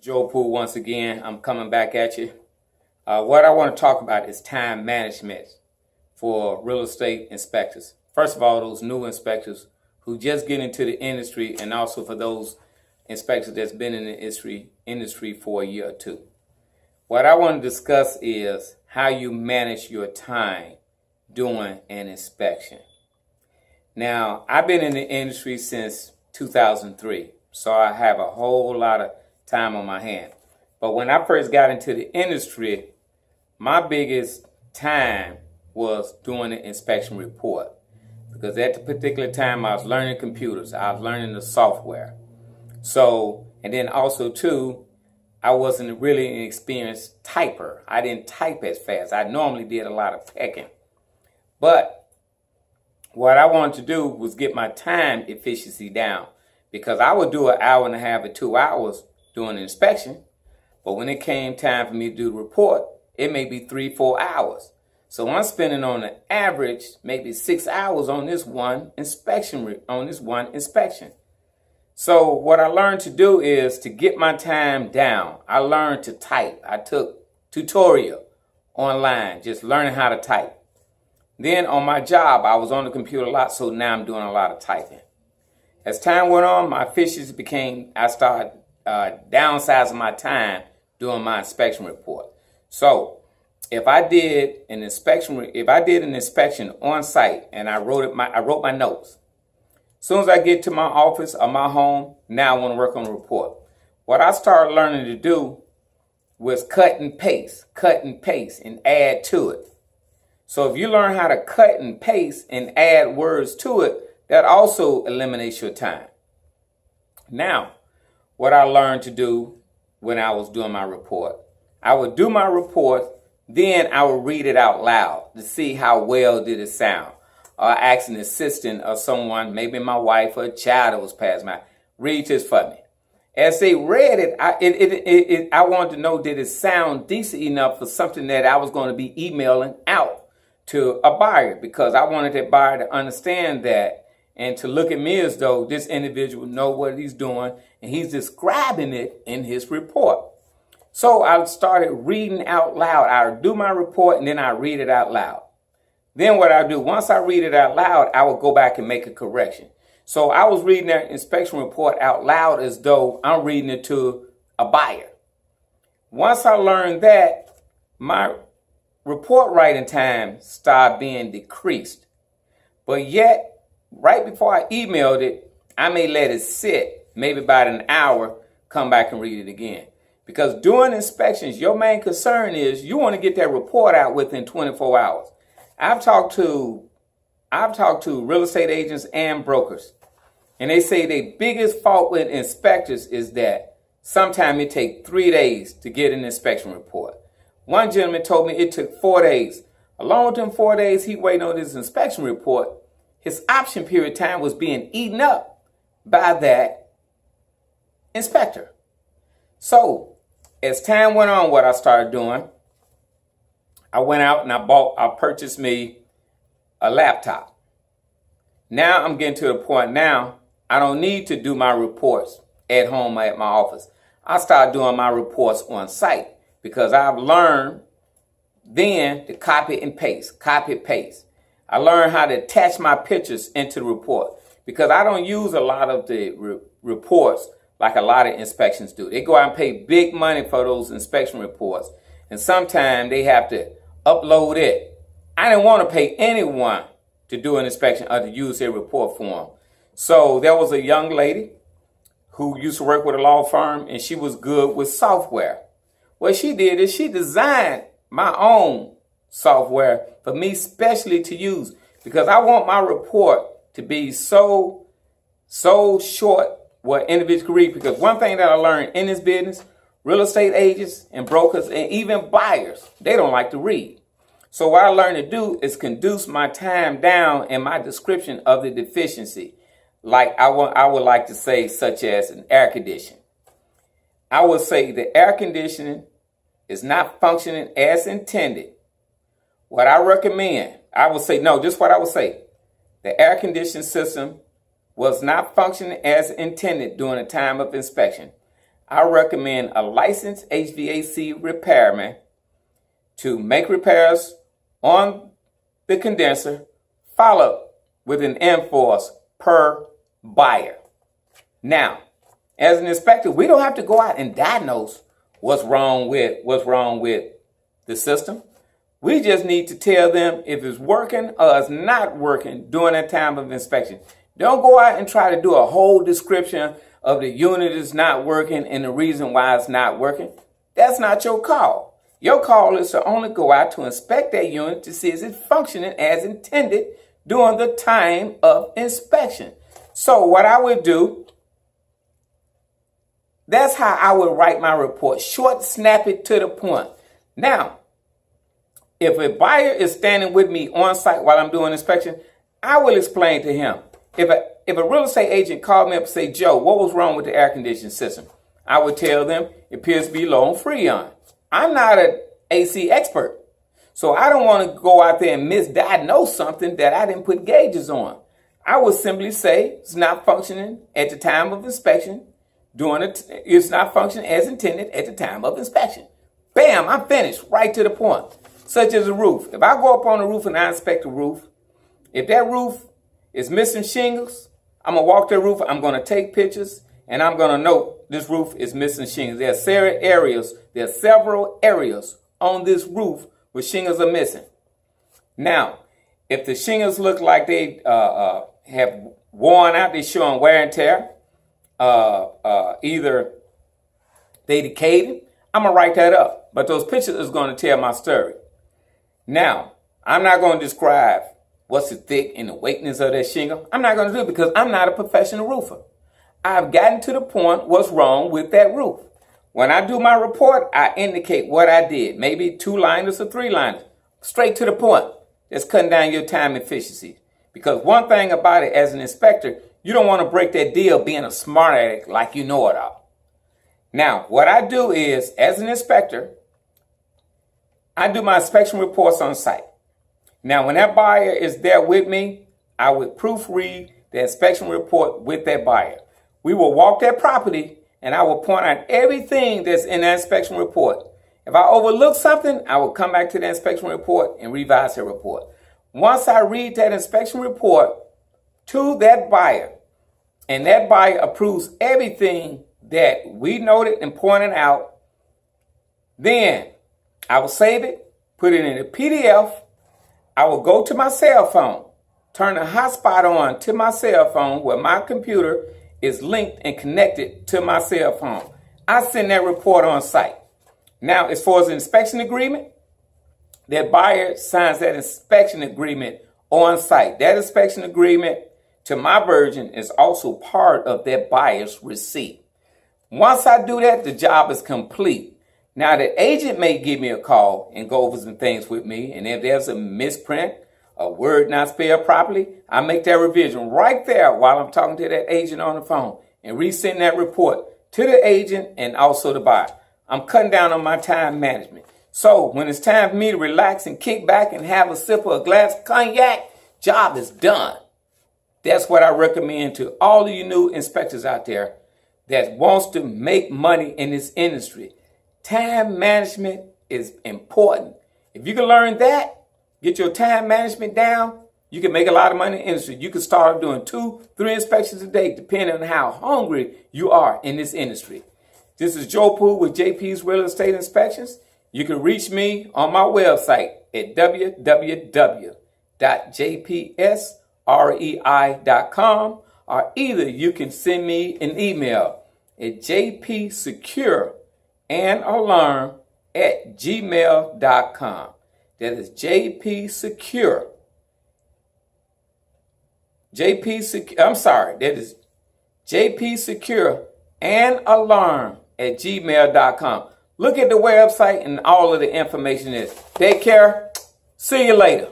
Joe Poole once again. I'm coming back at you. What I want to talk about is time management for real estate inspectors. First of all, those new inspectors who just get into the industry, and also for those inspectors that's been in the industry for a year or two. What I want to discuss is how you manage your time doing an inspection. Now, I've been in the industry since 2003, so I have a whole lot of time on my hand. But when I first got into the industry, my biggest time was doing the inspection report. Because at the particular time I was learning computers, I was learning the software. So, and then also too, I wasn't really an experienced typer. I didn't type as fast. I normally did a lot of pecking. But what I wanted to do was get my time efficiency down, because I would do an hour and a half or 2 hours doing an inspection, but when it came time for me to do the report, it may be 3-4 hours. So I'm spending on an average maybe 6 hours on this one inspection. So what I learned to do is to get my time down. I learned to type. I took tutorial online, just learning how to type. Then on my job, I was on the computer a lot, so now I'm doing a lot of typing. As time went on, my efficiency became, I started downsizing my time doing my inspection report. So if I did an inspection on site and I wrote my notes, as soon as I get to my office or my home, now I want to work on the report. What I started learning to do was cut and paste, and add to it. So if you learn how to cut and paste and add words to it, that also eliminates your time. Now, what I learned to do when I was doing my report, I would do my report, then I would read it out loud to see how well did it sound. Or ask an assistant or someone, maybe my wife or a child that was passing by, read this for me. As they read it, I wanted to know, did it sound decent enough for something that I was going to be emailing out to a buyer, because I wanted that buyer to understand that and to look at me as though this individual know what he's doing and he's describing it in his report. So I started reading out loud. I would do my report and then I read it out loud. Then what I do, once I read it out loud, I would go back and make a correction. So I was reading that inspection report out loud as though I'm reading it to a buyer. Once I learned that, my report writing time started being decreased. But yet, right before I emailed it, I may let it sit, maybe about an hour, come back and read it again. Because doing inspections, your main concern is you want to get that report out within 24 hours. I've talked to real estate agents and brokers, and they say the biggest fault with inspectors is that sometimes it takes 3 days to get an inspection report. One gentleman told me it took 4 days. Along with them 4 days he waiting on his inspection report, his option period time was being eaten up by that inspector. So as time went on, what I started doing, I went out and I purchased me a laptop. Now I'm getting to the point now, I don't need to do my reports at home or at my office. I start doing my reports on site, because I've learned then to copy and paste. I learned how to attach my pictures into the report, because I don't use a lot of the reports like a lot of inspections do. They go out and pay big money for those inspection reports, and sometimes they have to upload it. I didn't want to pay anyone to do an inspection or to use their report form. So there was a young lady who used to work with a law firm, and she was good with software. What she did is she designed my own software for me specially to use, because I want my report to be so short what individuals can read. Because one thing that I learned in this business, real estate agents and brokers and even buyers, they don't like to read. So what I learned to do is condense my time down in my description of the deficiency. Like I would like to say, such as an air conditioner. I would say the air conditioning is not functioning as intended. What I recommend, I would say, no, this is what I would say. The air conditioning system was not functioning as intended during the time of inspection. I recommend a licensed HVAC repairman to make repairs on the condenser, followed with an invoice per buyer. Now, as an inspector, we don't have to go out and diagnose what's wrong with the system. We just need to tell them if it's working or it's not working during that time of inspection. Don't go out and try to do a whole description of the unit is not working and the reason why it's not working. That's not your call. Your call is to only go out to inspect that unit to see is it functioning as intended during the time of inspection. So what I would do, that's how I would write my report. Short, snappy, to the point. Now, if a buyer is standing with me on site while I'm doing inspection, I will explain to him. If a real estate agent called me up and say, Joe, what was wrong with the air conditioning system? I would tell them it appears to be low on Freon. I'm not an AC expert, so I don't want to go out there and misdiagnose something that I didn't put gauges on. I would simply say it's not functioning at the time of inspection. It's not functioning as intended at the time of inspection. Bam, I'm finished, right to the point. Such as a roof. If I go up on the roof and I inspect the roof, if that roof is missing shingles, I'm going to walk the roof, I'm going to take pictures, and I'm going to note this roof is missing shingles. There are several areas on this roof where shingles are missing. Now, if the shingles look like they have worn out, they're showing wear and tear, either they decayed, I'm going to write that up. But those pictures is going to tell my story. Now, I'm not going to describe what's the thick and the weightness of that shingle. I'm not going to do it because I'm not a professional roofer. I've gotten to the point what's wrong with that roof. When I do my report, I indicate what I did. Maybe 2-liners or 3-liners. Straight to the point. That's cutting down your time efficiency. Because one thing about it as an inspector, you don't want to break that deal being a smart aleck like you know it all. Now, what I do is, as an inspector, I do my inspection reports on site. Now, when that buyer is there with me, I would proofread the inspection report with that buyer. We will walk that property and I will point out everything that's in that inspection report. If I overlook something, I will come back to the inspection report and revise the report. Once I read that inspection report to that buyer, and that buyer approves everything that we noted and pointed out, then I will save it, put it in a PDF. I will go to my cell phone, turn the hotspot on to my cell phone where my computer is linked and connected to my cell phone. I send that report on site. Now, as far as the inspection agreement, that buyer signs that inspection agreement on site. That inspection agreement, to my version, is also part of that buyer's receipt. Once I do that, the job is complete. Now, the agent may give me a call and go over some things with me, and if there's a misprint, a word not spelled properly, I make that revision right there while I'm talking to that agent on the phone and resend that report to the agent and also the buyer. I'm cutting down on my time management. So when it's time for me to relax and kick back and have a sip of a glass of cognac, job is done. That's what I recommend to all of you new inspectors out there that wants to make money in this industry. Time management is important. If you can learn that, get your time management down, you can make a lot of money in the industry. You can start doing 2-3 inspections a day, depending on how hungry you are in this industry. This is Joe Poole with JP's Real Estate Inspections. You can reach me on my website at www.jpsrei.com, or either you can send me an email at jpsecureandalarm@gmail.com. That is jpsecure. That is jpsecureandalarm@gmail.com. Look at the website and all of the information is. Take care. See you later.